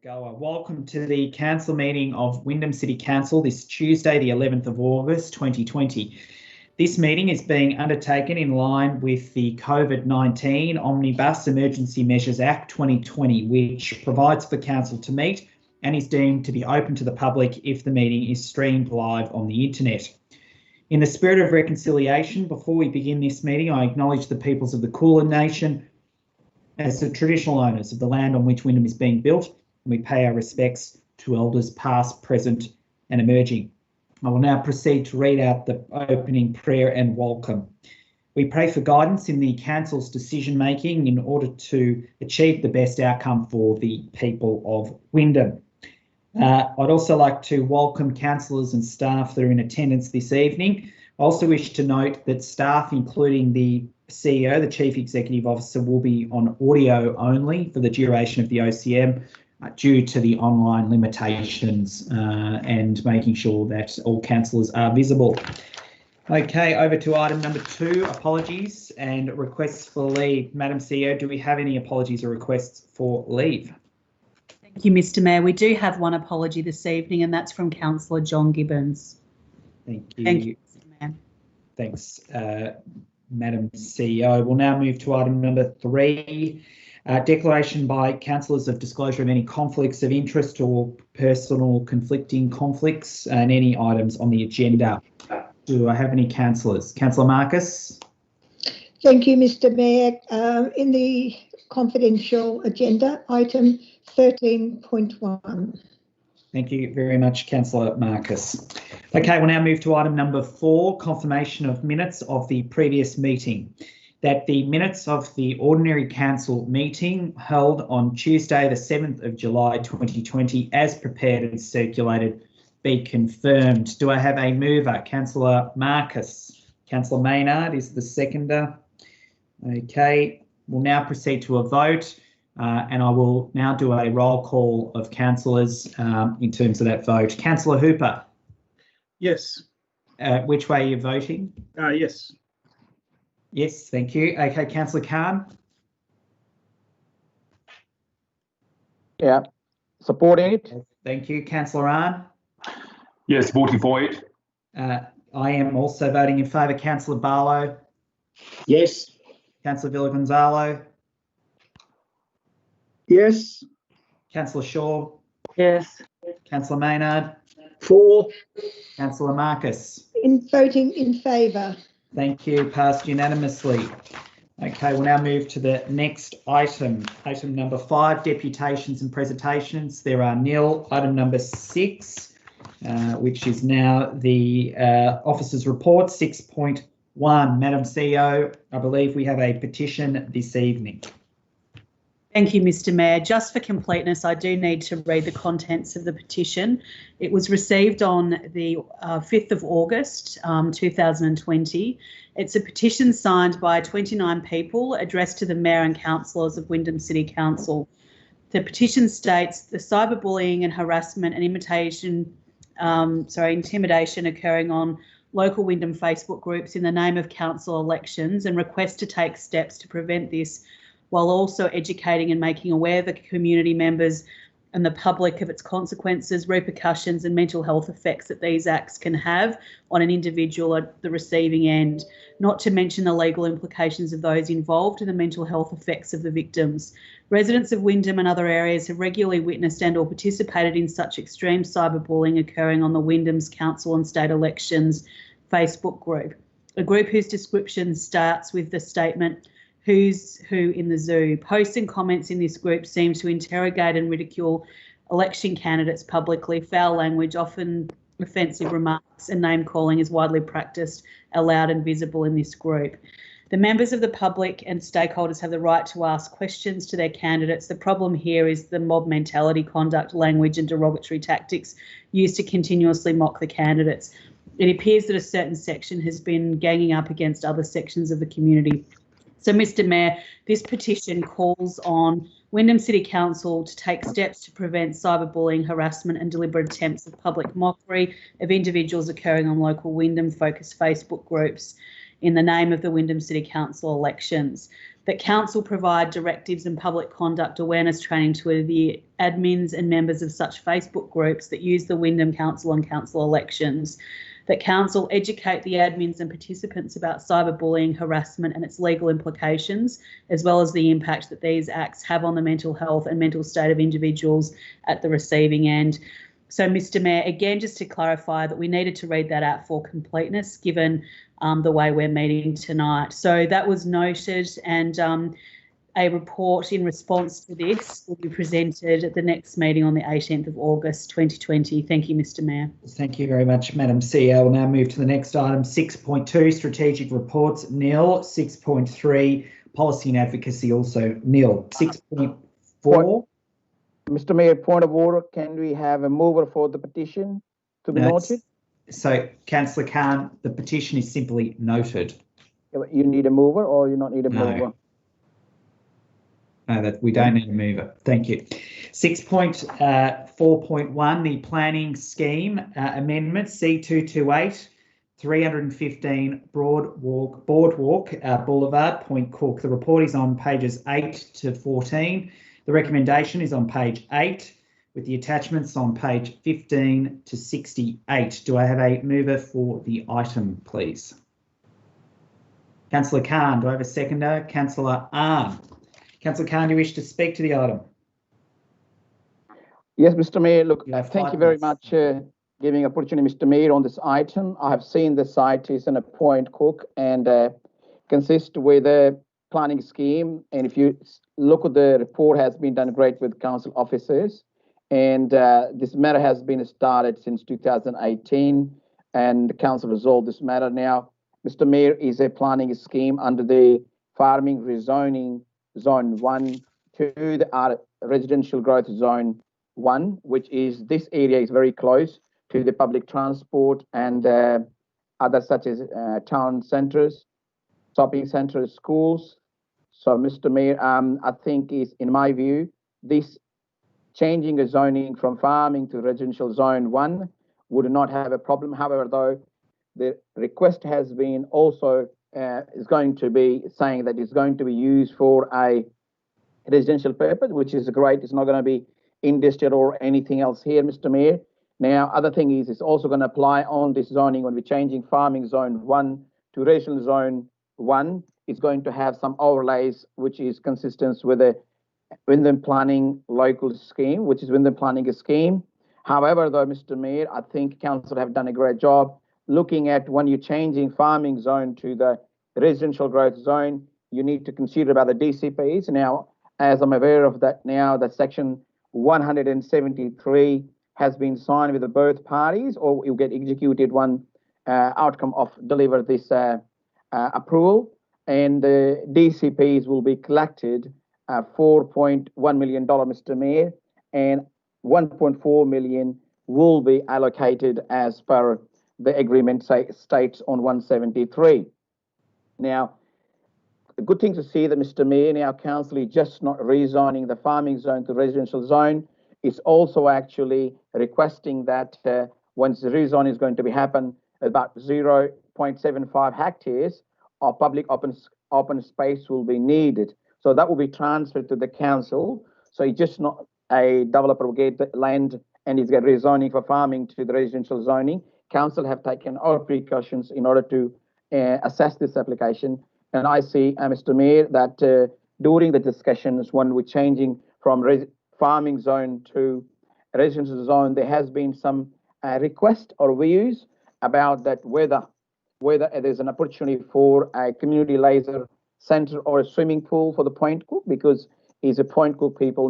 Goa. Welcome to the council meeting of Wyndham City Council this Tuesday, the 11th of August 2020. This meeting is being undertaken in line with the COVID-19 Omnibus Emergency Measures Act 2020, which provides for council to meet and is deemed to be open to the public if the meeting is streamed live on the internet. In the spirit of reconciliation, before we begin this meeting, I acknowledge the peoples of the Kulin Nation as the traditional owners of the land on which Wyndham is being built. We pay our respects to elders past, present and emerging. I will now proceed to read out the opening prayer and welcome. We pray for guidance in the council's decision making in order to achieve the best outcome for the people of Wyndham. I'd also like to welcome councillors and staff that are in attendance this evening. I also wish to note that staff, including the CEO, the Chief Executive Officer, will be on audio only for the duration of the OCM due to the online limitations and making sure that all councillors are visible. Okay, over to item number 2, apologies and requests for leave. Madam CEO, do we have any apologies or requests for leave? Thank you, Mr Mayor. We do have one apology this evening, and that's from Councillor John Gibbons. Thank you. Thank you, Mr Mayor. Thanks, Madam CEO. We'll now move to item number 3. Declaration by councillors of disclosure of any conflicts of interest or personal conflicting conflicts and any items on the agenda. Do I have any councillors? Councillor Marcus. Thank you, Mr Mayor. In the confidential agenda, item 13.1. Thank you very much, Councillor Marcus. Okay, we'll now move to item number 4, confirmation of minutes of the previous meeting. That the minutes of the ordinary council meeting held on Tuesday, the 7th of July 2020, as prepared and circulated, be confirmed. Do I have a mover? Councillor Marcus. Councillor Maynard is the seconder. Okay, we'll now proceed to a vote and I will now do a roll call of councillors in terms of that vote. Councillor Hooper. Yes. Which way are you voting? Yes. Yes, thank you. Okay, Councillor Khan. Yeah, supporting it. Thank you. Councillor Ahn. Yes, voting for it. I am also voting in favour. Councillor Barlow. Yes. Councillor Villagonzalo. Yes. Councillor Shaw. Yes. Councillor Maynard. For. Councillor Marcus. Voting in favour. Thank you. Passed unanimously. Okay, we'll now move to the next item. Item number 5, deputations and presentations. There are nil. Item number 6, which is now the officers' report, 6.1. Madam CEO, I believe we have a petition this evening. Thank you, Mr Mayor. Just for completeness, I do need to read the contents of the petition. It was received on the 5th of August 2020. It's a petition signed by 29 people addressed to the Mayor and councillors of Wyndham City Council. The petition states the cyberbullying and harassment and intimidation occurring on local Wyndham Facebook groups in the name of council elections, and request to take steps to prevent this, while also educating and making aware the community members and the public of its consequences, repercussions and mental health effects that these acts can have on an individual at the receiving end, not to mention the legal implications of those involved and the mental health effects of the victims. Residents of Wyndham and other areas have regularly witnessed and or participated in such extreme cyberbullying occurring on the Wyndham's council and state elections Facebook group, a group whose description starts with the statement, "Who's who in the zoo?" Posts and comments in this group seem to interrogate and ridicule election candidates publicly. Foul language, often offensive remarks and name calling is widely practiced, allowed and visible in this group. The members of the public and stakeholders have the right to ask questions to their candidates. The problem here is the mob mentality conduct, language and derogatory tactics used to continuously mock the candidates. It appears that a certain section has been ganging up against other sections of the community. So, Mr Mayor, this petition calls on Wyndham City Council to take steps to prevent cyberbullying, harassment and deliberate attempts of public mockery of individuals occurring on local Wyndham-focused Facebook groups. in the name of the Wyndham City Council elections. That council provide directives and public conduct awareness training to the admins and members of such Facebook groups that use the Wyndham Council and council elections. That council educate the admins and participants about cyberbullying, harassment and its legal implications, as well as the impact that these acts have on the mental health and mental state of individuals at the receiving end. So, Mr Mayor, again, just to clarify that we needed to read that out for completeness, given the way we're meeting tonight. So that was noted, and a report in response to this will be presented at the next meeting on the 18th of August 2020. Thank you, Mr Mayor. Thank you very much, Madam CEO. We'll now move to the next item, 6.2, strategic reports, nil. 6.3, policy and advocacy, also nil. 6.4. Mr Mayor, point of order, can we have a mover for the petition to be noted? So, Councillor Khan, the petition is simply noted. You need a mover or you not need a mover? No, that we don't need a mover. Thank you. 6.4.1, the planning scheme amendment, C228, 315 Boardwalk Boulevard, Point Cook. The report is on pages 8 to 14. The recommendation is on page 8, with the attachments on page 15 to 68. Do I have a mover for the item, please? Councillor Khan, do I have a seconder? Councillor Arndt. Councillor Khan, do you wish to speak to the item? Yes, Mr Mayor. Look, You have thank 5 you very minutes. much giving opportunity, Mr Mayor, on this item. I have seen the site is in a Point Cook and consists with a planning scheme. And if you look at the report, has been done great with council officers. And this matter has been started since 2018, and the council resolved this matter. Now, Mr Mayor, is a planning scheme under the farming rezoning zone 1 to the residential growth zone 1, which is this area is very close to the public transport and others such as town centres, shopping centres, schools. So, Mr Mayor, I think is, in my view, this changing a zoning from farming to residential zone 1 would not have a problem. However, though, the request has been also is going to be saying that it's going to be used for a residential purpose, which is great. It's not going to be industrial or anything else here, Mr Mayor. Now, other thing is it's also going to apply on this zoning when we're changing farming zone 1 to residential zone 1. It's going to have some overlays, which is consistent with the Wyndham Planning Local Scheme, which is Wyndham Planning Scheme. However, though, Mr Mayor, I think council have done a great job looking at when you're changing farming zone to the residential growth zone, you need to consider about the DCPs. Now, as I'm aware of that now, that section 173 has been signed with both parties, or you get executed one outcome of deliver this approval, and the DCPs will be collected $4.1 million, Mr Mayor, and 1.4 million will be allocated as per the agreement states on 173. Now, a good thing to see that, Mr Mayor, now council is just not rezoning the farming zone to residential zone. It's also actually requesting that once the rezone is going to be happen, about 0.75 hectares of public open space will be needed. So that will be transferred to the council. So it's just not a developer will get the land and is get rezoning for farming to the residential zoning. Council have taken all precautions in order to assess this application. And I see, Mr Mayor, that during the discussions when we're changing from farming zone to residential zone, there has been some request or views about that whether there's an opportunity for a community laser center or a swimming pool for the Point Cook, because it's a Point Cook people